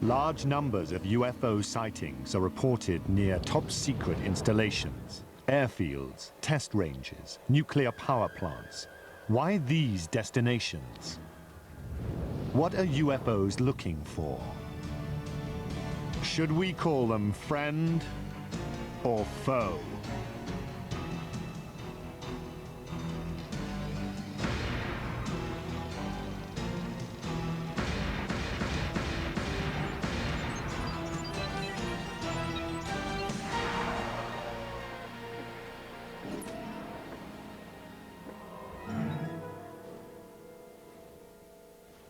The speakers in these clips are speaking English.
Large numbers of UFO sightings are reported near top-secret installations, airfields, test ranges, nuclear power plants. Why these destinations? What are UFOs looking for? Should we call them friend or foe?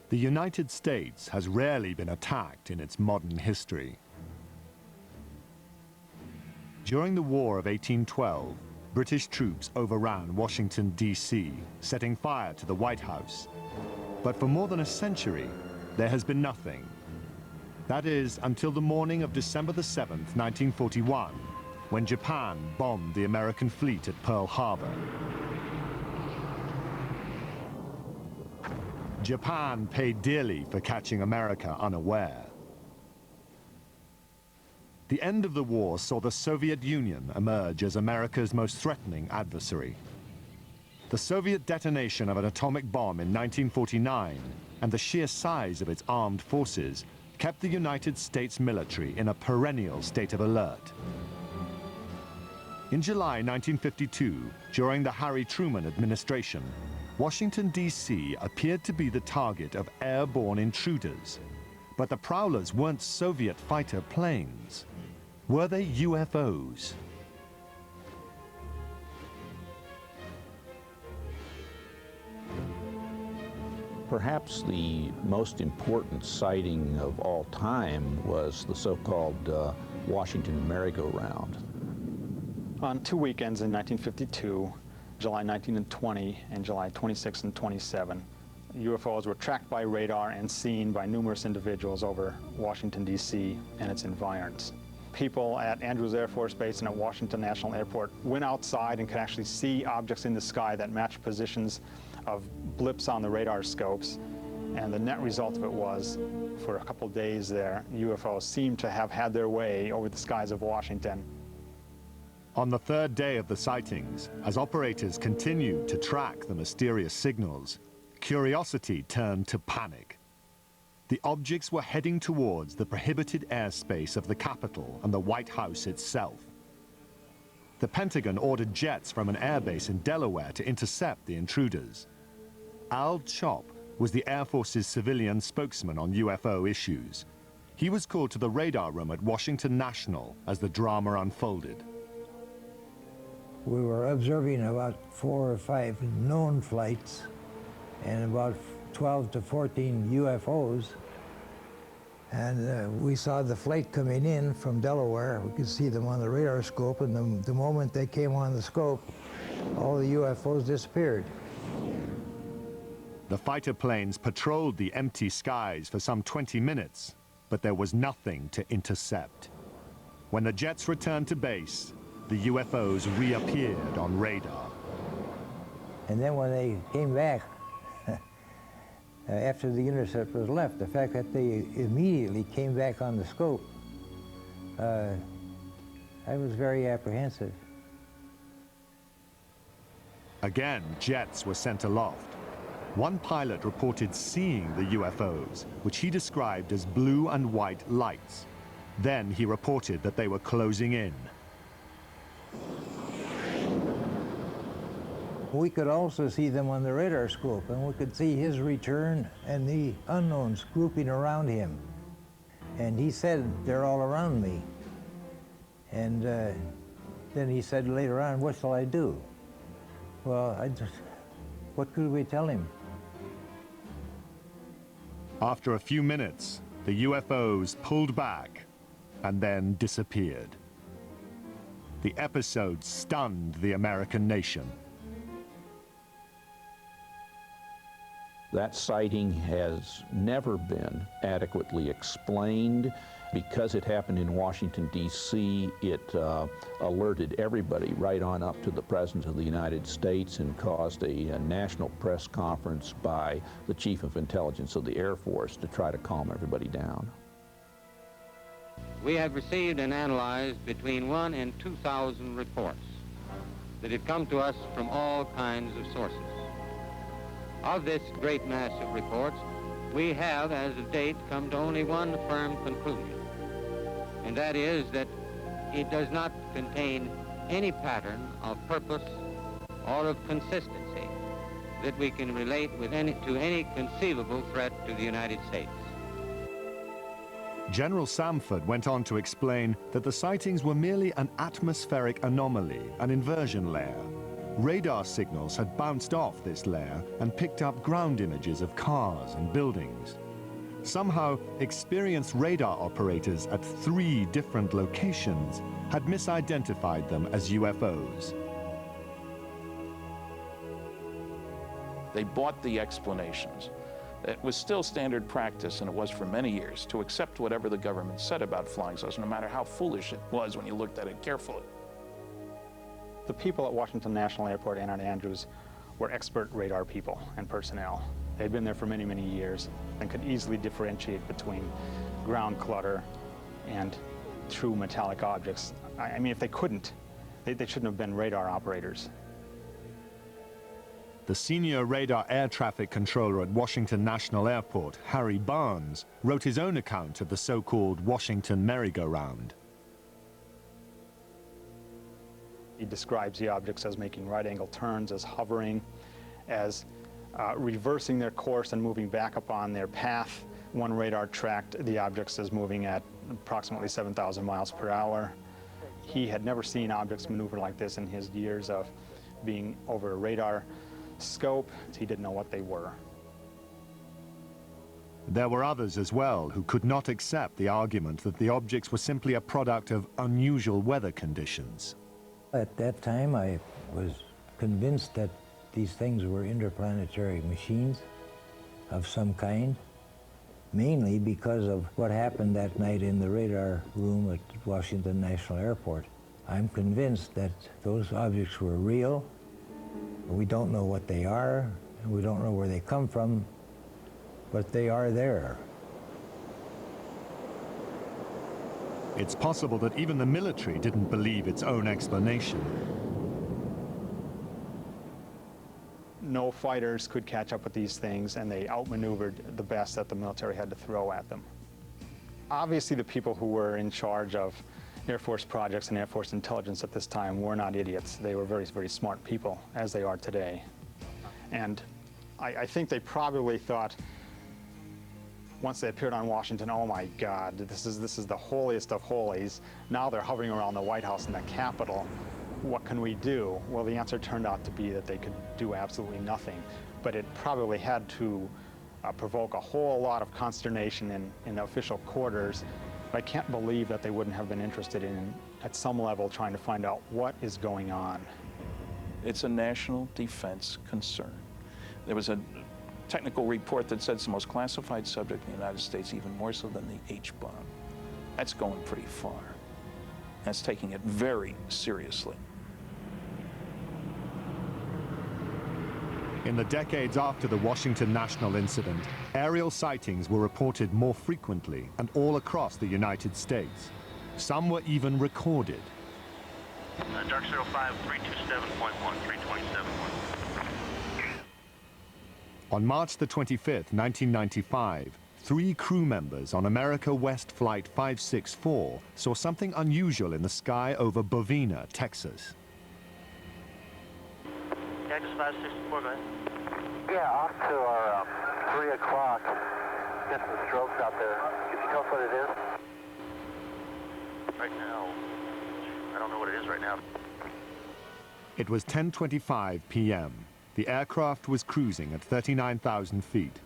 The United States has rarely been attacked in its modern history. During the War of 1812, British troops overran Washington, D.C., setting fire to the White House. But for more than a century, there has been nothing. That is, until the morning of December the 7th, 1941, when Japan bombed the American fleet at Pearl Harbor. Japan paid dearly for catching America unaware. The end of the war saw the Soviet Union emerge as America's most threatening adversary. The Soviet detonation of an atomic bomb in 1949 and the sheer size of its armed forces kept the United States military in a perennial state of alert. In July 1952, during the Harry Truman administration, Washington, D.C. appeared to be the target of airborne intruders. But the prowlers weren't Soviet fighter planes. Were they UFOs? Perhaps the most important sighting of all time was the so-called Washington merry-go-round. On 2 weekends in 1952, July 19 and 20, and July 26 and 27, UFOs were tracked by radar and seen by numerous individuals over Washington, D.C. and its environs. People at Andrews Air Force Base and at Washington National Airport went outside and could actually see objects in the sky that matched positions of blips on the radar scopes. And the net result of it was, for a couple days there, UFOs seemed to have had their way over the skies of Washington. On the third day of the sightings, as operators continued to track the mysterious signals, curiosity turned to panic. The objects were heading towards the prohibited airspace of the Capitol and the White House itself. The Pentagon ordered jets from an airbase in Delaware to intercept the intruders. Al Chop was the Air Force's civilian spokesman on UFO issues. He was called to the radar room at Washington National as the drama unfolded. We were observing about 4 or 5 known flights and about 12 to 14 UFOs. And we saw the flight coming in from Delaware. We could see them on the radar scope, and the moment they came on the scope, all the UFOs disappeared. The fighter planes patrolled the empty skies for some 20 minutes, but there was nothing to intercept. When the jets returned to base, the UFOs reappeared on radar. And then when they came back, after the intercept was left, the fact that they immediately came back on the scope, I was very apprehensive. Again, jets were sent aloft. One pilot reported seeing the UFOs, which he described as blue and white lights. Then he reported that they were closing in. We could also see them on the radar scope, and we could see his return and the unknowns grouping around him. And he said, "They're all around me." And then he said later on, "What shall I do?" Well, what could we tell him? After a few minutes, the UFOs pulled back and then disappeared. The episode stunned the American nation. That sighting has never been adequately explained. Because it happened in Washington, D.C., it alerted everybody right on up to the President of the United States and caused a national press conference by the Chief of Intelligence of the Air Force to try to calm everybody down. we have received and analyzed between 1,000 and 2,000 reports that have come to us from all kinds of sources. Of this great mass of reports, we have, as of date, come to only one firm conclusion, and that is that it does not contain any pattern of purpose or of consistency that we can relate with to any conceivable threat to the United States. General Samford went on to explain that the sightings were merely an atmospheric anomaly, an inversion layer. Radar signals had bounced off this layer and picked up ground images of cars and buildings. Somehow, experienced radar operators at 3 different locations had misidentified them as UFOs. They bought the explanations. It was still standard practice, and it was for many years, to accept whatever the government said about flying saucers, no matter how foolish it was when you looked at it carefully. The people at Washington National Airport and at Andrews were expert radar people and personnel. They'd been there for many, many years and could easily differentiate between ground clutter and true metallic objects. I mean, if they couldn't, they shouldn't have been radar operators. The senior radar air traffic controller at Washington National Airport, Harry Barnes, wrote his own account of the so-called Washington merry-go-round. He describes the objects as making right-angle turns, as hovering, as reversing their course and moving back upon their path. One radar tracked the objects as moving at approximately 7,000 miles per hour. He had never seen objects maneuver like this in his years of being over a radar scope. He didn't know what they were. There were others as well who could not accept the argument that the objects were simply a product of unusual weather conditions. At that time, I was convinced that these things were interplanetary machines of some kind, mainly because of what happened that night in the radar room at Washington National Airport. I'm convinced that those objects were real. We don't know what they are, and we don't know where they come from, but they are there. It's possible that even the military didn't believe its own explanation. No fighters could catch up with these things, and they outmaneuvered the best that the military had to throw at them. Obviously, the people who were in charge of Air Force projects and Air Force intelligence at this time were not idiots. They were very, very smart people, as they are today. And I think they probably thought, once they appeared on Washington, oh my God, this is the holiest of holies. Now they're hovering around the White House and the Capitol. What can we do? Well, the answer turned out to be that they could do absolutely nothing. But it probably had to provoke a whole lot of consternation in the official quarters. I can't believe that they wouldn't have been interested in, at some level, trying to find out what is going on. It's a national defense concern. There was a technical report that said it's the most classified subject in the United States, even more so than the H-bomb. That's going pretty far. That's taking it very seriously. In the decades after the Washington National incident, aerial sightings were reported more frequently and all across the United States. Some were even recorded. Dark 05, 327.1, 327.1. On March the 25th, 1995, 3 crew members on America West Flight 564 saw something unusual in the sky over Bovina, Texas. Cactus 564, go ahead. Yeah, off to our 3 o'clock. Get some strokes out there. Can you tell us what it is? Right now, I don't know what it is right now. It was 10:25 p.m. The aircraft was cruising at 39,000 feet.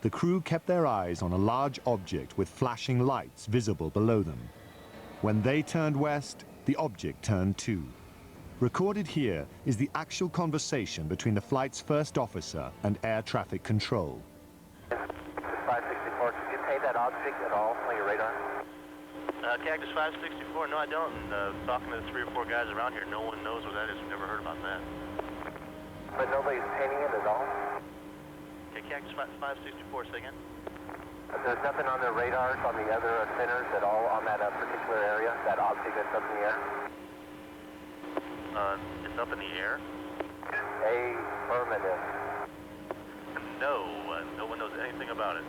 The crew kept their eyes on a large object with flashing lights visible below them. When they turned west, the object turned too. Recorded here is the actual conversation between the flight's first officer and air traffic control. 564, can you pay that object at all on your radar? Cactus 564, no I don't. And talking to the 3 or 4 guys around here, no one knows what that is. We've never heard about that. But nobody's painting it at all? Okay, Cactus 564, say again. There's nothing on their radars on the other centers at all on that particular area, that object that's up in the air? It's up in the air? Affirmative. No, no one knows anything about it.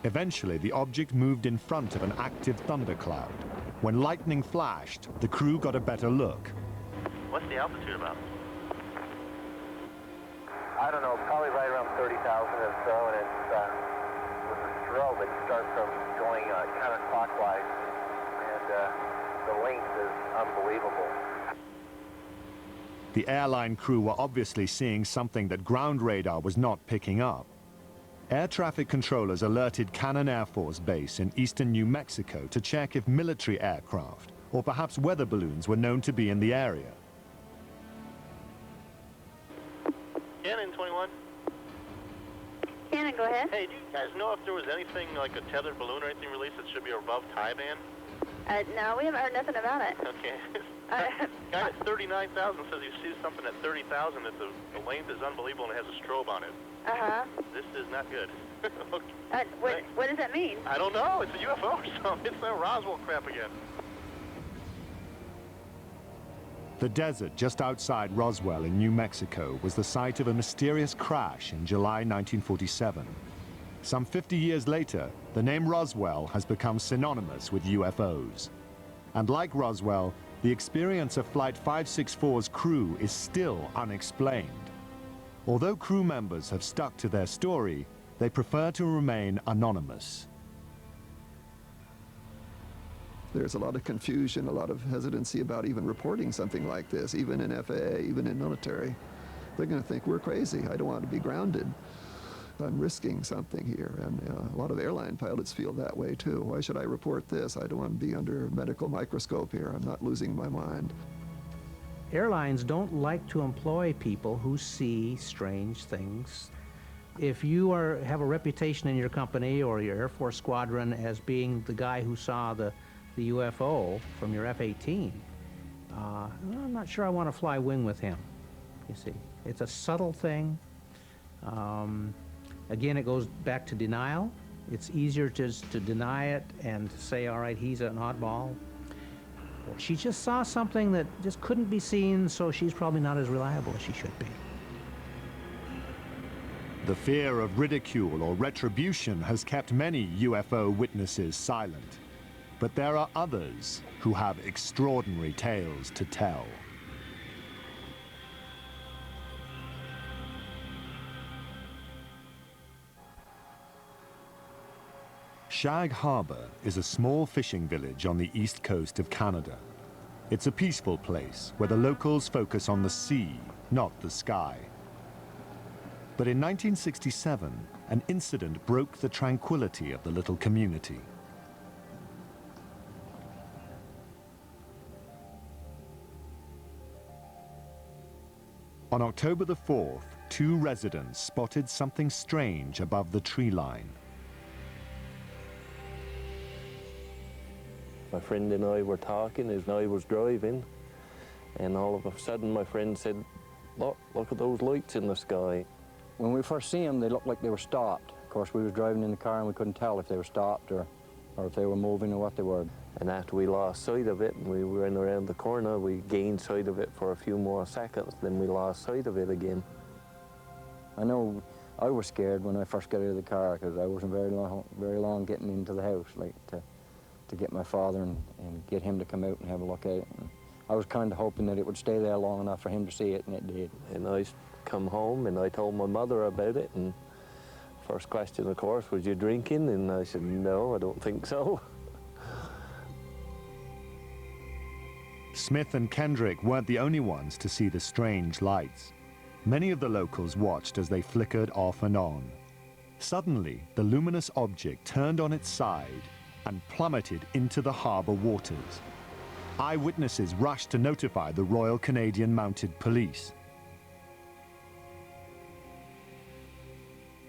Eventually, the object moved in front of an active thundercloud. When lightning flashed, the crew got a better look. What's the altitude about? I don't know, probably right around 30,000 or so, and it's, with the strobe, it starts from going counterclockwise, and the length is unbelievable. The airline crew were obviously seeing something that ground radar was not picking up. Air traffic controllers alerted Cannon Air Force Base in eastern New Mexico to check if military aircraft, or perhaps weather balloons, were known to be in the area. Cannon 21. Cannon, go ahead. Hey, do you guys know if there was anything like a tethered balloon or anything released that should be above tie band? No, we haven't heard nothing about it. Okay. Guy at 39,000 says he sees something at 30,000 that the length is unbelievable and it has a strobe on it. Uh-huh. This is not good. Okay. What does that mean? I don't know. It's a UFO or something. It's that Roswell crap again. The desert just outside Roswell in New Mexico was the site of a mysterious crash in July 1947. Some 50 years later, the name Roswell has become synonymous with UFOs. And like Roswell, the experience of Flight 564's crew is still unexplained. Although crew members have stuck to their story, they prefer to remain anonymous. There's a lot of confusion, a lot of hesitancy about even reporting something like this, even in FAA, even in military. They're going to think we're crazy. I don't want to be grounded. I'm risking something here, and a lot of airline pilots feel that way too. Why should I report this? I don't want to be under a medical microscope here. I'm not losing my mind. Airlines don't like to employ people who see strange things. If you have a reputation in your company or your Air Force squadron as being the guy who saw the UFO from your F-18, I'm not sure I want to fly wing with him, you see. It's a subtle thing. Again, it goes back to denial. It's easier just to deny it and to say, all right, he's an oddball. She just saw something that just couldn't be seen, so she's probably not as reliable as she should be. The fear of ridicule or retribution has kept many UFO witnesses silent. But there are others who have extraordinary tales to tell. Shag Harbor is a small fishing village on the east coast of Canada. It's a peaceful place where the locals focus on the sea, not the sky. But in 1967, an incident broke the tranquility of the little community. On October the 4th, 2 residents spotted something strange above the tree line. My friend and I were talking as I was driving, and all of a sudden my friend said, look at those lights in the sky. When we first seen them, they looked like they were stopped. Of course, we were driving in the car and we couldn't tell if they were stopped or if they were moving or what they were. And after we lost sight of it and we went around the corner, we gained sight of it for a few more seconds, then we lost sight of it again. I know I was scared when I first got out of the car because I wasn't very long getting into the house, like to get my father and get him to come out and have a look at it. And I was kind of hoping that it would stay there long enough for him to see it, and it did. And I come home and I told my mother about it, and first question, of course, was you drinking? And I said, no, I don't think so. Smith and Kendrick weren't the only ones to see the strange lights. Many of the locals watched as they flickered off and on. Suddenly, the luminous object turned on its side and plummeted into the harbor waters. Eyewitnesses rushed to notify the Royal Canadian Mounted Police.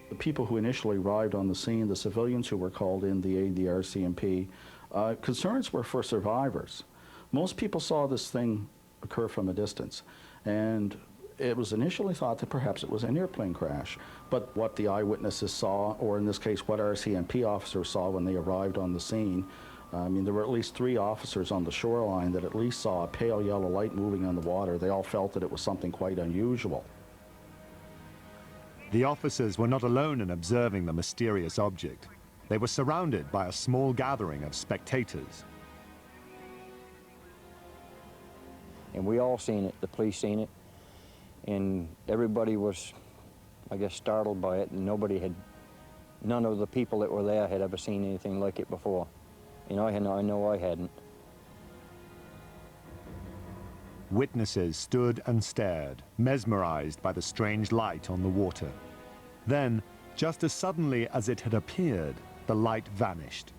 The people who initially arrived on the scene, the civilians who were called in, the RCMP, concerns were for survivors. Most people saw this thing occur from a distance, and It was initially thought that perhaps it was an airplane crash, but what the eyewitnesses saw, or in this case what RCMP officers saw when they arrived on the scene, I mean, there were at least 3 officers on the shoreline that at least saw a pale yellow light moving on the water. They all felt that it was something quite unusual. The officers were not alone in observing the mysterious object. They were surrounded by a small gathering of spectators. And we all seen it, the police seen it, and everybody was, I guess, startled by it, and none of the people that were there had ever seen anything like it before. You know, I know I hadn't. Witnesses stood and stared, mesmerized by the strange light on the water. Then, just as suddenly as it had appeared, the light vanished.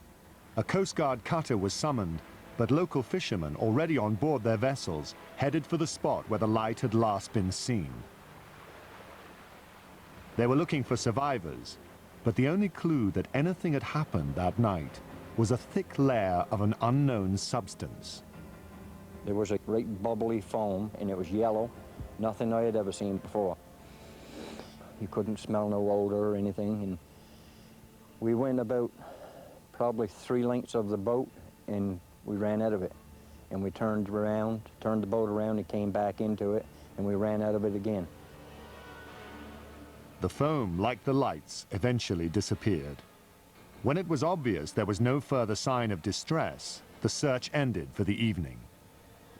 A Coast Guard cutter was summoned, but local fishermen already on board their vessels headed for the spot where the light had last been seen. They were looking for survivors, but the only clue that anything had happened that night was a thick layer of an unknown substance. There was a great bubbly foam, and it was yellow, nothing I had ever seen before. You couldn't smell no odor or anything, and we went about probably 3 lengths of the boat, and we ran out of it. And we turned the boat around and came back into it, and we ran out of it again. The foam, like the lights, eventually disappeared. When it was obvious there was no further sign of distress, the search ended for the evening.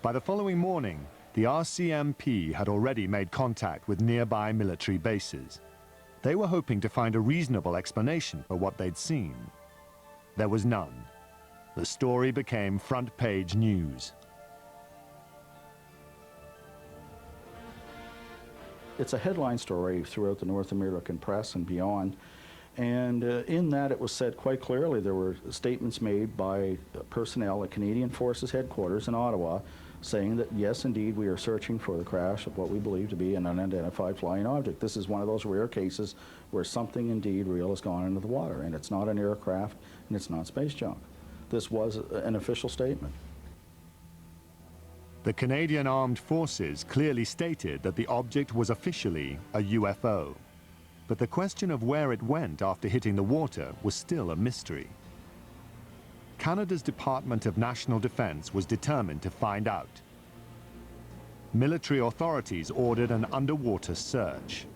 By the following morning, the RCMP had already made contact with nearby military bases. They were hoping to find a reasonable explanation for what they'd seen. There was none. The story became front-page news. It's a headline story throughout the North American press and beyond. And in that, it was said quite clearly, there were statements made by personnel at Canadian Forces headquarters in Ottawa saying that, yes, indeed, we are searching for the crash of what we believe to be an unidentified flying object. This is one of those rare cases where something indeed real has gone into the water, and it's not an aircraft, and it's not space junk. This was an official statement. The Canadian Armed Forces clearly stated that the object was officially a UFO. But the question of where it went after hitting the water was still a mystery. Canada's Department of National Defence was determined to find out. Military authorities ordered an underwater search.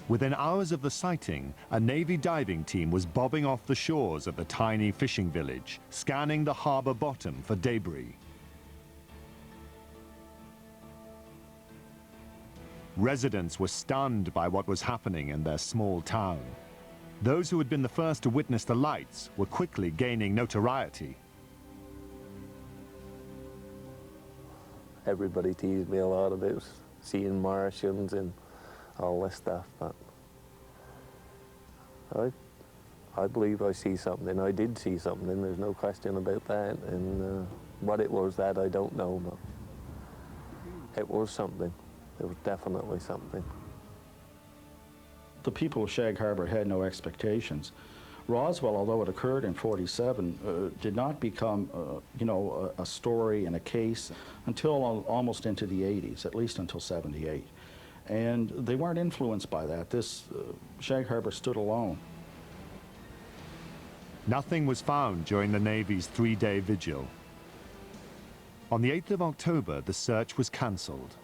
Within hours of the sighting, a Navy diving team was bobbing off the shores of the tiny fishing village, scanning the harbor bottom for debris. Residents were stunned by what was happening in their small town. Those who had been the first to witness the lights were quickly gaining notoriety. Everybody teased me a lot about seeing Martians and all this stuff, but I believe I see something. I did see something, there's no question about that. And what it was, that I don't know, but it was something. It was definitely something. The people of Shag Harbor had no expectations. Roswell, although it occurred in '47, did not become, a story and a case until almost into the '80s, at least until '78. And they weren't influenced by that. Shag Harbor stood alone. Nothing was found during the Navy's 3-day vigil. On the 8th of October, the search was cancelled.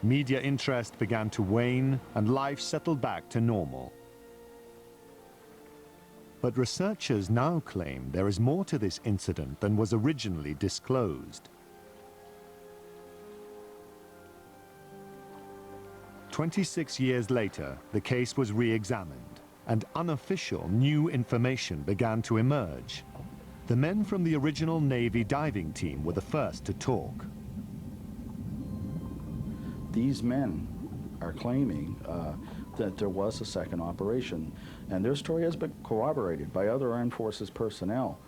Media interest began to wane and life settled back to normal. But researchers now claim there is more to this incident than was originally disclosed. 26 years later, the case was re-examined, and unofficial new information began to emerge. The men from the original Navy diving team were the first to talk. These men are claiming that there was a second operation, and their story has been corroborated by other armed forces personnel,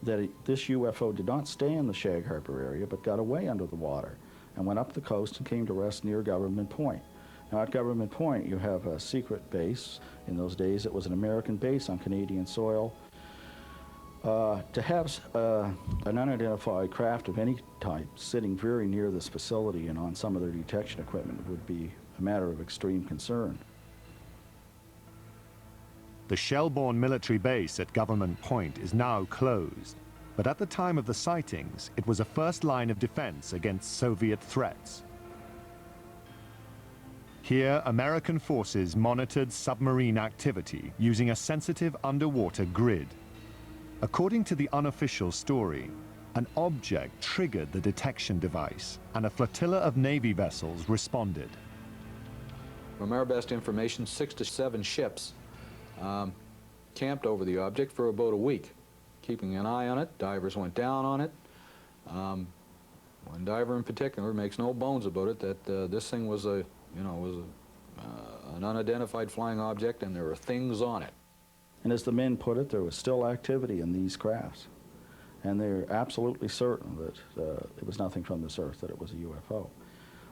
that this UFO did not stay in the Shag Harbor area, but got away under the water and went up the coast and came to rest near Government Point. Now, at Government Point, you have a secret base. In those days, it was an American base on Canadian soil. To have an unidentified craft of any type sitting very near this facility and on some of their detection equipment would be a matter of extreme concern. The Shelbourne military base at Government Point is now closed, but at the time of the sightings, it was a first line of defense against Soviet threats. Here, American forces monitored submarine activity using a sensitive underwater grid. According to the unofficial story, an object triggered the detection device, and a flotilla of Navy vessels responded. From our best information, 6 to 7 ships camped over the object for about a week, keeping an eye on it. Divers went down on it. One diver in particular makes no bones about it that this thing was an unidentified flying object, and there were things on it. And as the men put it, there was still activity in these crafts, and they're absolutely certain that it was nothing from this earth, that it was a UFO.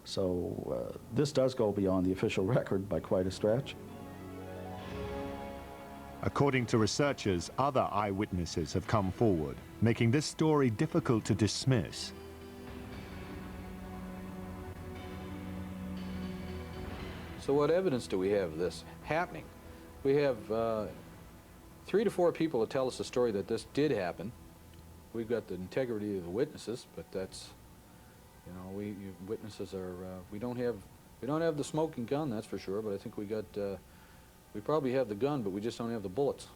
So this does go beyond the official record by quite a stretch. According to researchers, other eyewitnesses have come forward, making this story difficult to dismiss. So what evidence do we have of this happening? We have 3 to 4 people that tell us a story that this did happen. We've got the integrity of the witnesses, but that's, witnesses are, we don't have the smoking gun, that's for sure, but I think we probably have the gun, but we just don't have the bullets.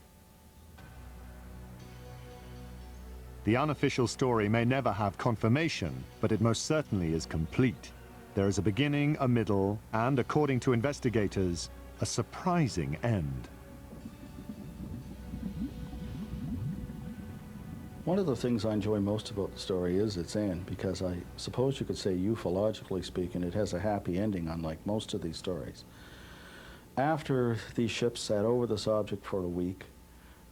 The unofficial story may never have confirmation, but it most certainly is complete. There is a beginning, a middle, and, according to investigators, a surprising end. One of the things I enjoy most about the story is its end, because I suppose you could say, ufologically speaking, it has a happy ending, unlike most of these stories. After these ships sat over this object for a week,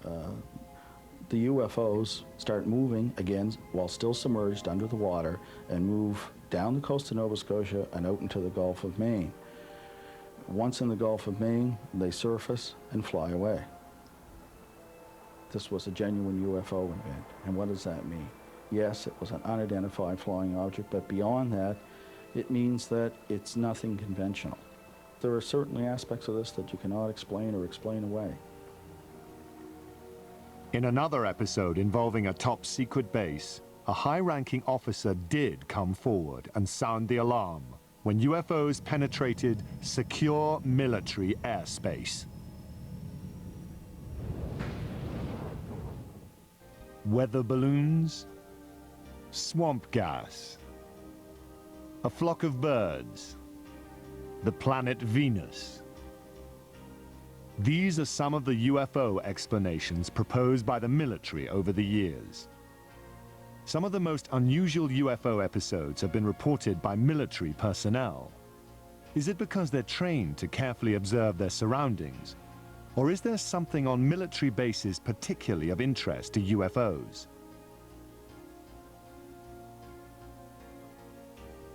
the UFOs start moving again while still submerged under the water and move down the coast of Nova Scotia and out into the Gulf of Maine. Once in the Gulf of Maine, they surface and fly away. This was a genuine UFO event. And what does that mean? Yes, it was an unidentified flying object, but beyond that, it means that it's nothing conventional. There are certainly aspects of this that you cannot explain or explain away. In another episode involving a top-secret base, a high-ranking officer did come forward and sound the alarm when UFOs penetrated secure military airspace. Weather balloons, swamp gas, a flock of birds, the planet Venus. These are some of the UFO explanations proposed by the military over the years. Some of the most unusual UFO episodes have been reported by military personnel. Is it because they're trained to carefully observe their surroundings? Or is there something on military bases particularly of interest to UFOs?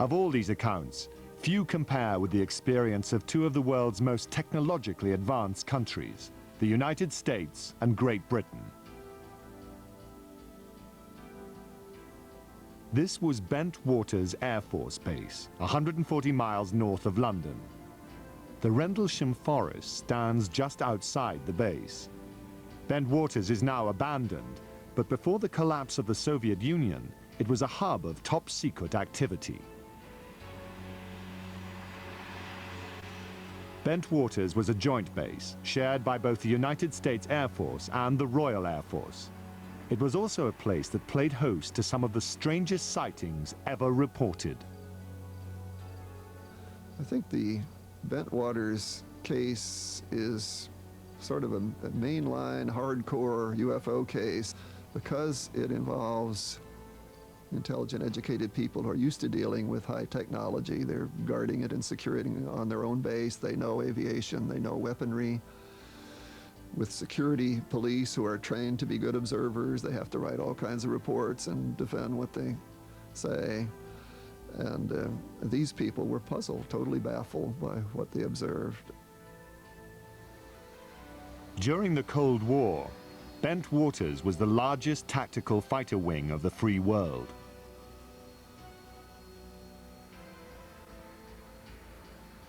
Of all these accounts, few compare with the experience of 2 of the world's most technologically advanced countries, the United States and Great Britain. This was Bentwaters Air Force Base, 140 miles north of London. The Rendlesham Forest stands just outside the base. Bentwaters is now abandoned, but before the collapse of the Soviet Union, it was a hub of top-secret activity. Bentwaters was a joint base, shared by both the United States Air Force and the Royal Air Force. It was also a place that played host to some of the strangest sightings ever reported. I think the Bentwaters case is sort of a mainline, hardcore UFO case because it involves intelligent, educated people who are used to dealing with high technology. They're guarding it and securing it on their own base. They know aviation, they know weaponry. With security police who are trained to be good observers, they have to write all kinds of reports and defend what they say. And these people were puzzled, totally baffled by what they observed. During the Cold War, Bent Waters was the largest tactical fighter wing of the free world.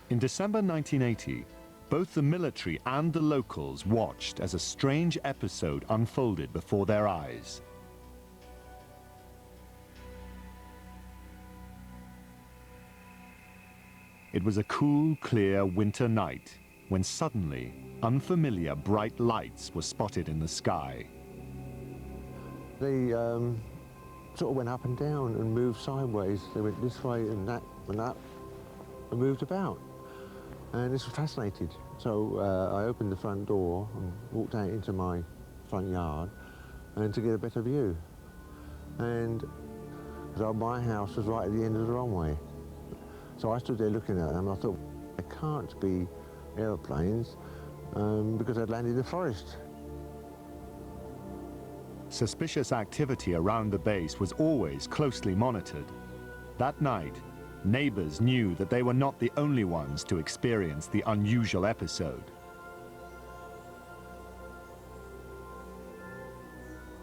In December 1980, both the military and the locals watched as a strange episode unfolded before their eyes. It was a cool, clear winter night when suddenly unfamiliar bright lights were spotted in the sky. They sort of went up and down and moved sideways. They went this way and that and that and moved about. And this was fascinating. So I opened the front door and walked out into my front yard and to get a better view. And so my house was right at the end of the runway. So I stood there looking at them and I thought, there can't be airplanes because they'd landed in the forest. Suspicious activity around the base was always closely monitored. That night, neighbors knew that they were not the only ones to experience the unusual episode.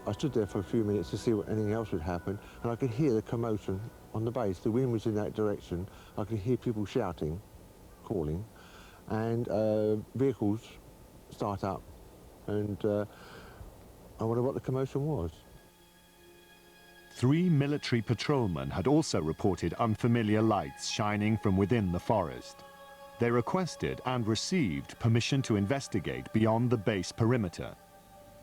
I stood there for a few minutes to see what anything else would happen, and I could hear the commotion on the base. The wind was in that direction. I could hear people shouting, calling, and vehicles start up, and I wondered what the commotion was. 3 military patrolmen had also reported unfamiliar lights shining from within the forest. They requested and received permission to investigate beyond the base perimeter.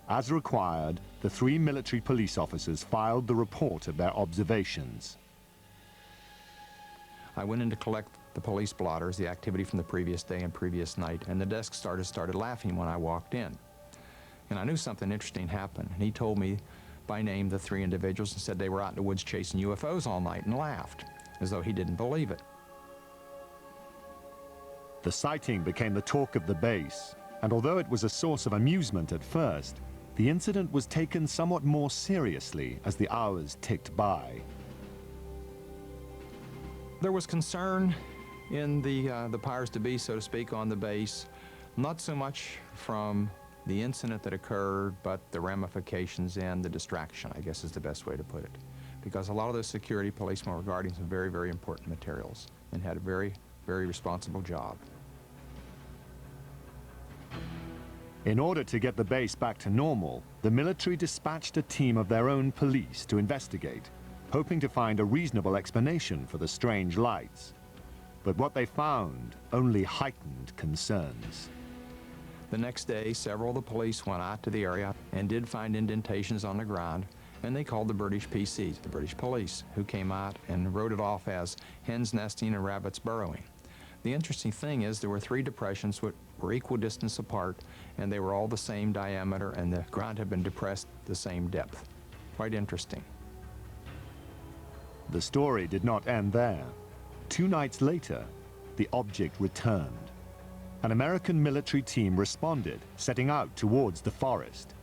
As required, the 3 military police officers filed the report of their observations. I went in to collect the police blotters, the activity from the previous day and previous night, and the desk started laughing when I walked in. And I knew something interesting happened. And he told me by name the 3 individuals and said they were out in the woods chasing UFOs all night, and laughed, as though he didn't believe it. The sighting became the talk of the base, and although it was a source of amusement at first, the incident was taken somewhat more seriously as the hours ticked by. There was concern in the powers to be, so to speak, on the base, not so much from the incident that occurred, but the ramifications and the distraction, I guess is the best way to put it. Because a lot of those security policemen were guarding some very, very important materials and had a very, very responsible job. In order to get the base back to normal, the military dispatched a team of their own police to investigate, hoping to find a reasonable explanation for the strange lights. But what they found only heightened concerns. The next day, several of the police went out to the area and did find indentations on the ground, and they called the British PCs, the British police, who came out and wrote it off as hens nesting and rabbits burrowing. The interesting thing is there were 3 depressions which were equal distance apart, and they were all the same diameter, and the ground had been depressed the same depth. Quite interesting. The story did not end there. 2 nights later, the object returned. An American military team responded, setting out towards the forest.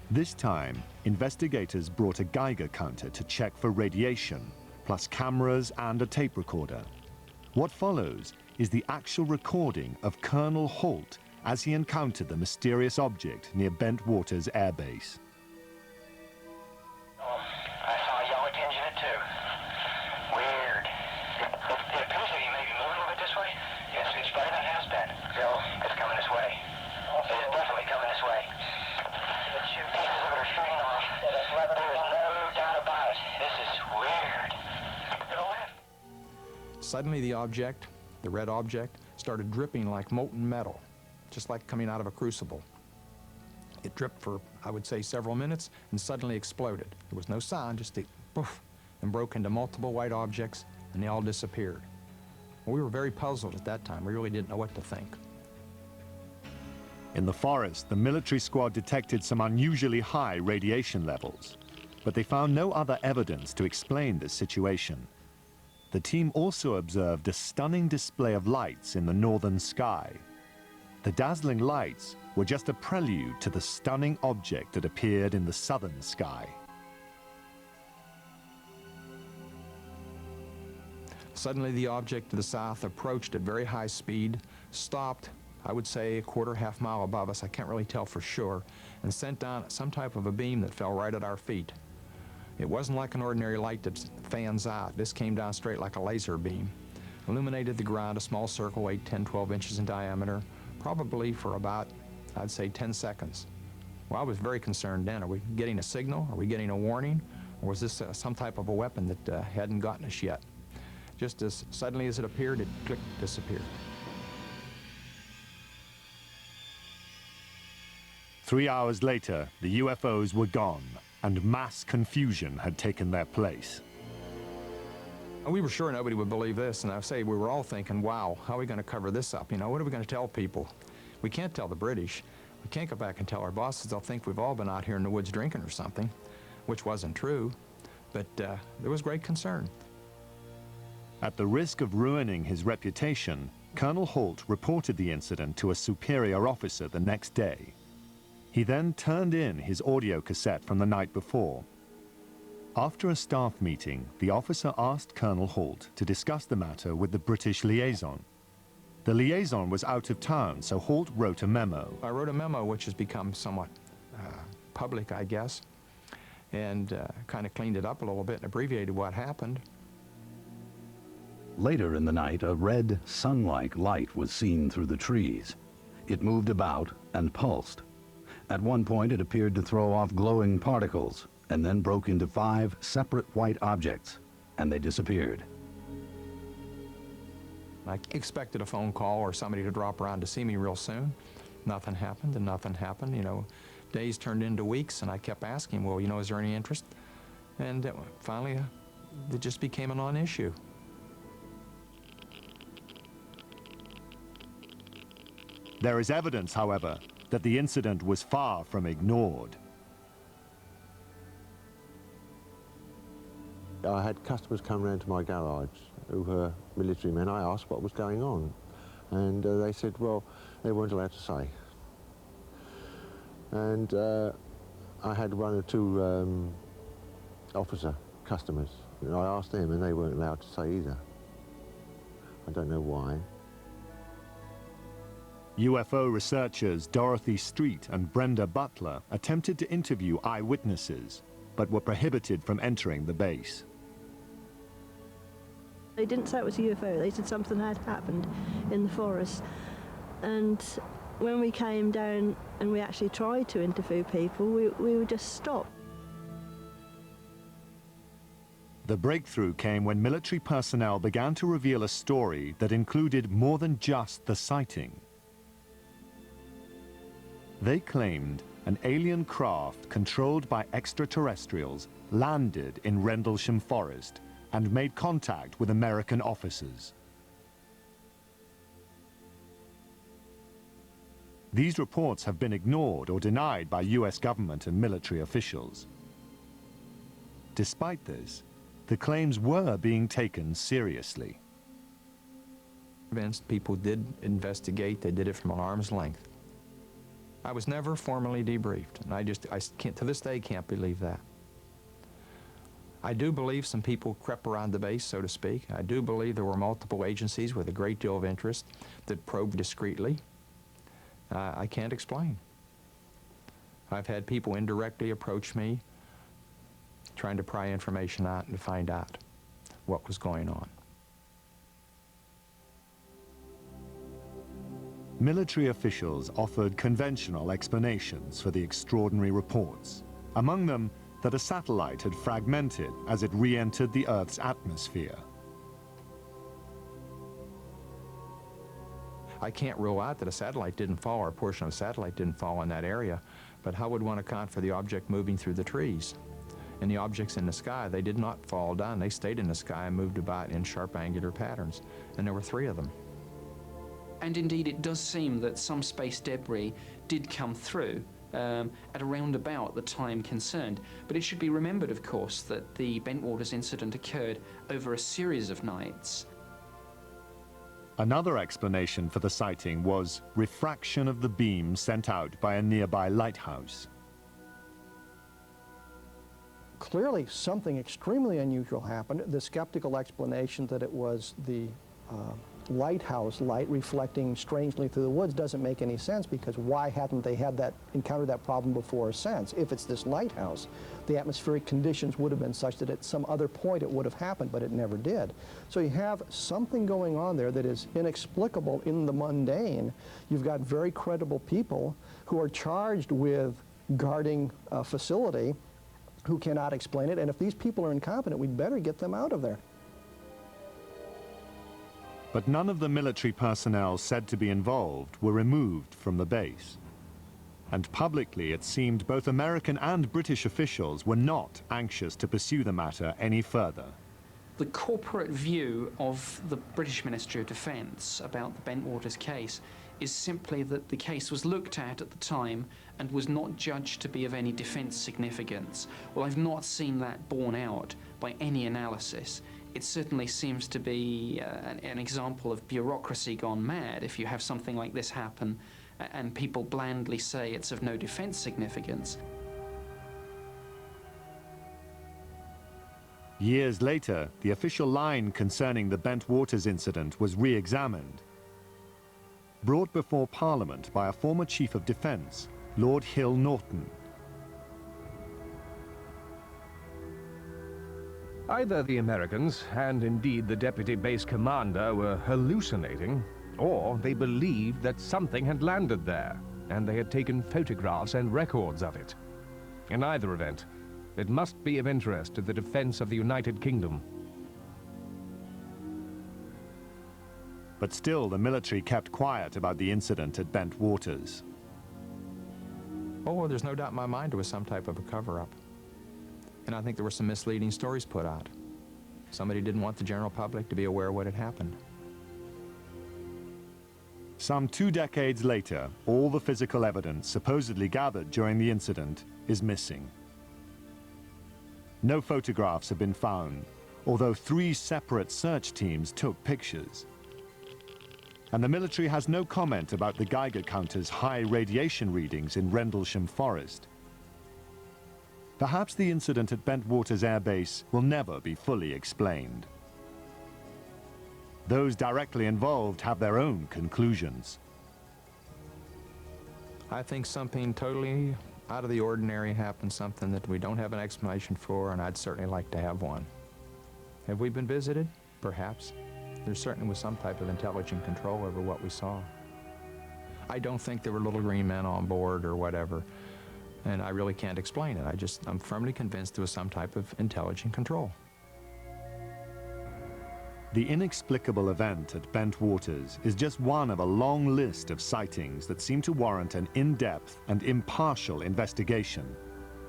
This time, investigators brought a Geiger counter to check for radiation, plus cameras and a tape recorder. What follows is the actual recording of Colonel Holt as he encountered the mysterious object near Bent Waters Air Base. I saw a yellow tinge in it too. Weird. It appears to be maybe moving a little bit this way. Yes, it's better than it has been. So, it's coming this way. It is definitely coming this way. Pieces of it are shooting off. There is no doubt about it. This is weird. Suddenly the object, the red object, started dripping like molten metal, just like coming out of a crucible. It dripped for, I would say, several minutes and suddenly exploded. There was no sound, just a poof, and broke into multiple white objects, and they all disappeared. Well, we were very puzzled at that time. We really didn't know what to think. In the forest, the military squad detected some unusually high radiation levels, but they found no other evidence to explain this situation. The team also observed a stunning display of lights in the northern sky. The dazzling lights were just a prelude to the stunning object that appeared in the southern sky. Suddenly the object to the south approached at very high speed, stopped, I would say a quarter, half mile above us, I can't really tell for sure, and sent down some type of a beam that fell right at our feet. It wasn't like an ordinary light that fans out. This came down straight like a laser beam. Illuminated the ground, a small circle, 8, 10, 12 inches in diameter, probably for about, I'd say, 10 seconds. Well, I was very concerned then. Are we getting a signal? Are we getting a warning? Or was this some type of a weapon that hadn't gotten us yet? Just as suddenly as it appeared, it clicked, disappeared. 3 hours later, the UFOs were gone, and mass confusion had taken their place. We were sure nobody would believe this, and I say we were all thinking, wow, how are we going to cover this up? You know, what are we going to tell people? We can't tell the British. We can't go back and tell our bosses. They'll think we've all been out here in the woods drinking or something, which wasn't true, but there was great concern. At the risk of ruining his reputation, Colonel Holt reported the incident to a superior officer the next day. He then turned in his audio cassette from the night before. After a staff meeting, the officer asked Colonel Holt to discuss the matter with the British liaison. The liaison was out of town, so Holt wrote a memo. I wrote a memo which has become somewhat public, I guess, and kind of cleaned it up a little bit and abbreviated what happened. Later in the night, a red, sun-like light was seen through the trees. It moved about and pulsed. At one point, it appeared to throw off glowing particles, and then broke into 5 separate white objects, and they disappeared. I expected a phone call or somebody to drop around to see me real soon. Nothing happened, and nothing happened. You know, days turned into weeks, and I kept asking, well, you know, is there any interest? And finally, it just became a non-issue. There is evidence, however, that the incident was far from ignored. I had customers come round to my garage who were military men. I asked what was going on, and they said, well, they weren't allowed to say. And I had 1 or 2 officer customers, and I asked them, and they weren't allowed to say either. I don't know why. UFO researchers Dorothy Street and Brenda Butler attempted to interview eyewitnesses, but were prohibited from entering the base. They didn't say it was a UFO, they said something had happened in the forest. And when we came down and we actually tried to interview people, we were just stopped. The breakthrough came when military personnel began to reveal a story that included more than just the sighting. They claimed an alien craft controlled by extraterrestrials landed in Rendlesham Forest and made contact with American officers. These reports have been ignored or denied by US government and military officials. Despite this, the claims were being taken seriously. People did investigate, they did it from an arm's length. I was never formally debriefed, and I can't, to this day, can't believe that. I do believe some people crept around the base, so to speak. I do believe there were multiple agencies with a great deal of interest that probed discreetly. I can't explain. I've had people indirectly approach me trying to pry information out and to find out what was going on. Military officials offered conventional explanations for the extraordinary reports, among them that a satellite had fragmented as it re-entered the Earth's atmosphere. I can't rule out that a satellite didn't fall or a portion of a satellite didn't fall in that area, but how would one account for the object moving through the trees? And the objects in the sky, they did not fall down. They stayed in the sky and moved about in sharp angular patterns, and there were 3 of them. And indeed, it does seem that some space debris did come through at around about the time concerned. But it should be remembered, of course, that the Bentwaters incident occurred over a series of nights. Another explanation for the sighting was refraction of the beam sent out by a nearby lighthouse. Clearly, something extremely unusual happened. The skeptical explanation that it was the lighthouse light reflecting strangely through the woods doesn't make any sense, because why hadn't they had that encountered that problem before or since? If it's this lighthouse, the atmospheric conditions would have been such that at some other point it would have happened, but it never did. So you have something going on there that is inexplicable in the mundane. You've got very credible people who are charged with guarding a facility who cannot explain it, and if these people are incompetent, we'd better get them out of there. But none of the military personnel said to be involved were removed from the base. And publicly, it seemed both American and British officials were not anxious to pursue the matter any further. The corporate view of the British Ministry of Defence about the Bentwaters case is simply that the case was looked at the time and was not judged to be of any defence significance. Well, I've not seen that borne out by any analysis. It certainly seems to be an example of bureaucracy gone mad if you have something like this happen and people blandly say it's of no defence significance. Years later, the official line concerning the Bentwaters incident was re-examined. Brought before Parliament by a former Chief of Defence, Lord Hill Norton. Either the Americans, and indeed the deputy base commander, were hallucinating, or they believed that something had landed there, and they had taken photographs and records of it. In either event, it must be of interest to the defense of the United Kingdom. But still, the military kept quiet about the incident at Bentwaters. Oh, there's no doubt in my mind there was some type of a cover-up. And I think there were some misleading stories put out. Somebody didn't want the general public to be aware of what had happened. Some 2 decades later, all the physical evidence supposedly gathered during the incident is missing. No photographs have been found, although 3 separate search teams took pictures. And the military has no comment about the Geiger counter's high radiation readings in Rendlesham Forest. Perhaps the incident at Bentwaters Air Base will never be fully explained. Those directly involved have their own conclusions. I think something totally out of the ordinary happened, something that we don't have an explanation for, and I'd certainly like to have one. Have we been visited? Perhaps. There certainly was some type of intelligent control over what we saw. I don't think there were little green men on board or whatever, and I really can't explain it. I'm firmly convinced there was some type of intelligent control. The inexplicable event at Bentwaters is just one of a long list of sightings that seem to warrant an in-depth and impartial investigation.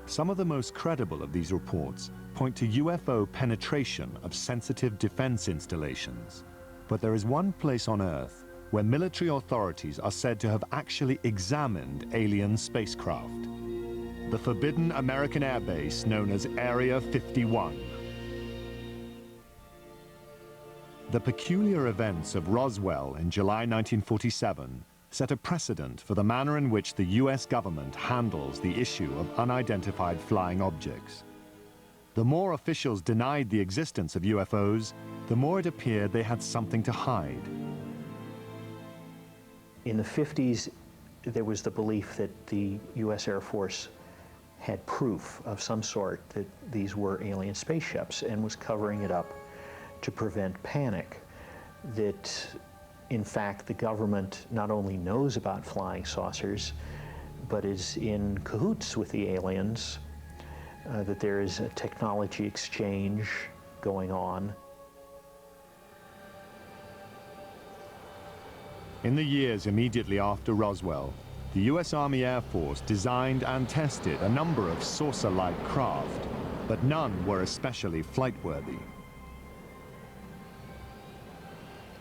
Some of the most credible of these reports point to UFO penetration of sensitive defense installations. But there is one place on Earth where military authorities are said to have actually examined alien spacecraft. The forbidden American air base known as Area 51. The peculiar events of Roswell in July 1947 set a precedent for the manner in which the US government handles the issue of unidentified flying objects. The more officials denied the existence of UFOs, the more it appeared they had something to hide. In the 50s, there was the belief that the US Air Force had proof of some sort that these were alien spaceships and was covering it up to prevent panic. That, in fact, the government not only knows about flying saucers, but is in cahoots with the aliens, that there is a technology exchange going on. In the years immediately after Roswell, the US Army Air Force designed and tested a number of saucer-like craft, but none were especially flight-worthy.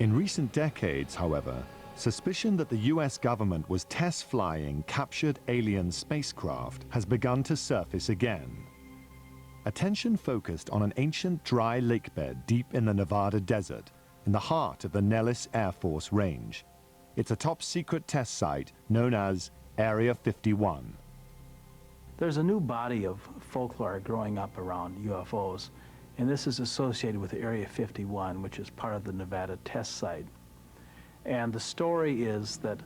In recent decades, however, suspicion that the US government was test flying captured alien spacecraft has begun to surface again. Attention focused on an ancient dry lakebed deep in the Nevada desert, in the heart of the Nellis Air Force Range. It's a top-secret test site known as Area 51. There's a new body of folklore growing up around UFOs, and this is associated with Area 51, which is part of the Nevada test site. And the story is that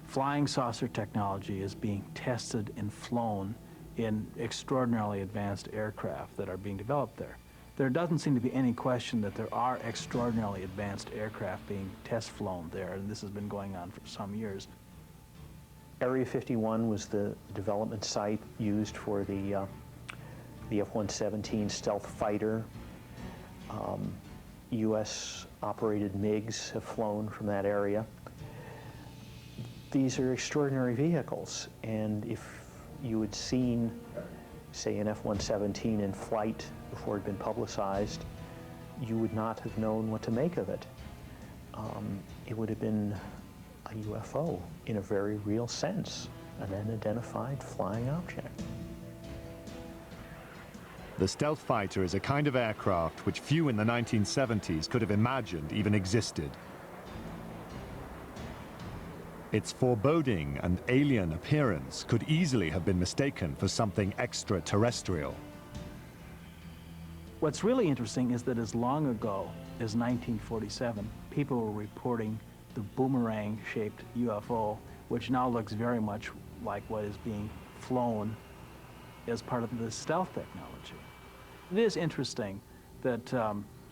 flying saucer technology is being tested and flown in extraordinarily advanced aircraft that are being developed there. There doesn't seem to be any question that there are extraordinarily advanced aircraft being test flown there, and this has been going on for some years. Area 51 was the development site used for the F-117 stealth fighter. U.S.-operated MiGs have flown from that area. These are extraordinary vehicles, and if you had seen, say, an F-117 in flight before it had been publicized, you would not have known what to make of it. It would have been a UFO in a very real sense, an unidentified flying object. The stealth fighter is a kind of aircraft which few in the 1970s could have imagined even existed. Its foreboding and alien appearance could easily have been mistaken for something extraterrestrial. What's really interesting is that as long ago as 1947, people were reporting the boomerang-shaped UFO, which now looks very much like what is being flown as part of the stealth technology. It is interesting that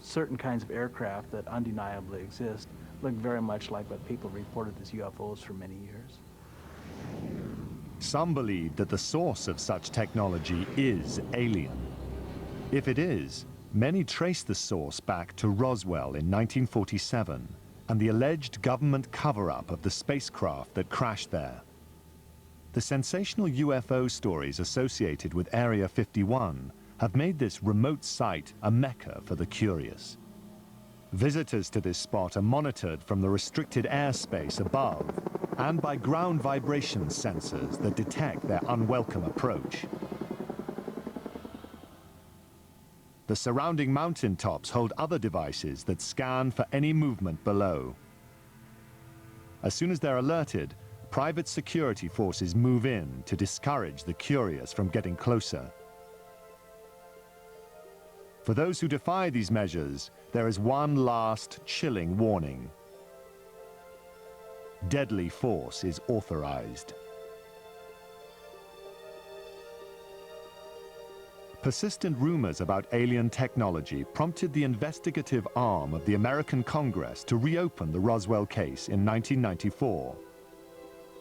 certain kinds of aircraft that undeniably exist look very much like what people reported as UFOs for many years. Some believe that the source of such technology is alien. If it is, many trace the source back to Roswell in 1947 and the alleged government cover-up of the spacecraft that crashed there. The sensational UFO stories associated with Area 51 have made this remote site a mecca for the curious. Visitors to this spot are monitored from the restricted airspace above and by ground vibration sensors that detect their unwelcome approach. The surrounding mountaintops hold other devices that scan for any movement below. As soon as they're alerted, private security forces move in to discourage the curious from getting closer. For those who defy these measures, there is one last chilling warning. Deadly force is authorized. Persistent rumors about alien technology prompted the investigative arm of the American Congress to reopen the Roswell case in 1994.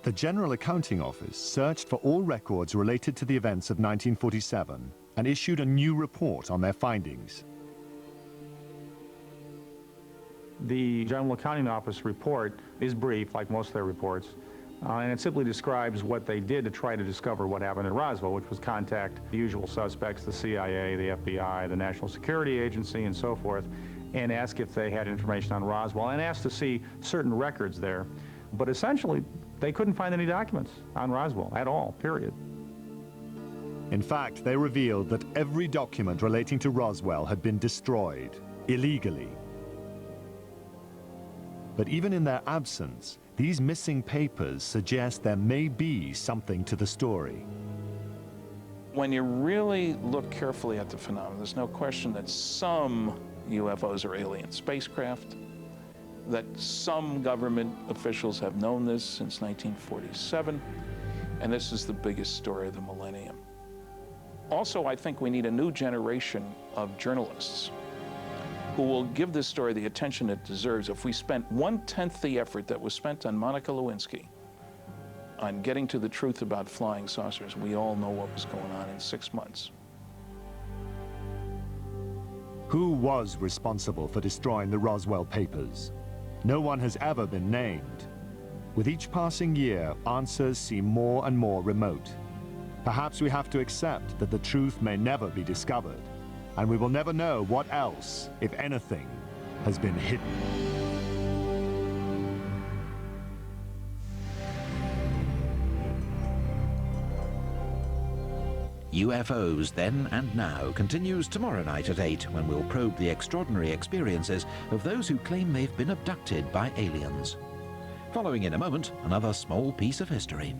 The General Accounting Office searched for all records related to the events of 1947 and issued a new report on their findings. The General Accounting Office report is brief, like most of their reports, and it simply describes what they did to try to discover what happened at Roswell, which was contact the usual suspects, the CIA, the FBI, the National Security Agency, and so forth, and ask if they had information on Roswell, and ask to see certain records there. But essentially, they couldn't find any documents on Roswell at all, period. In fact, they revealed that every document relating to Roswell had been destroyed, illegally. But even in their absence, these missing papers suggest there may be something to the story. When you really look carefully at the phenomenon, there's no question that some UFOs are alien spacecraft, that some government officials have known this since 1947, and this is the biggest story of the millennium. Also, I think we need a new generation of journalists who will give this story the attention it deserves. If we spent 1/10 the effort that was spent on Monica Lewinsky on getting to the truth about flying saucers, we all know what was going on in 6 months. Who was responsible for destroying the Roswell papers? No one has ever been named. With each passing year, answers seem more and more remote. Perhaps we have to accept that the truth may never be discovered, and we will never know what else, if anything, has been hidden. UFOs Then and Now continues tomorrow night at 8 when we'll probe the extraordinary experiences of those who claim they've been abducted by aliens. Following in a moment, another small piece of history.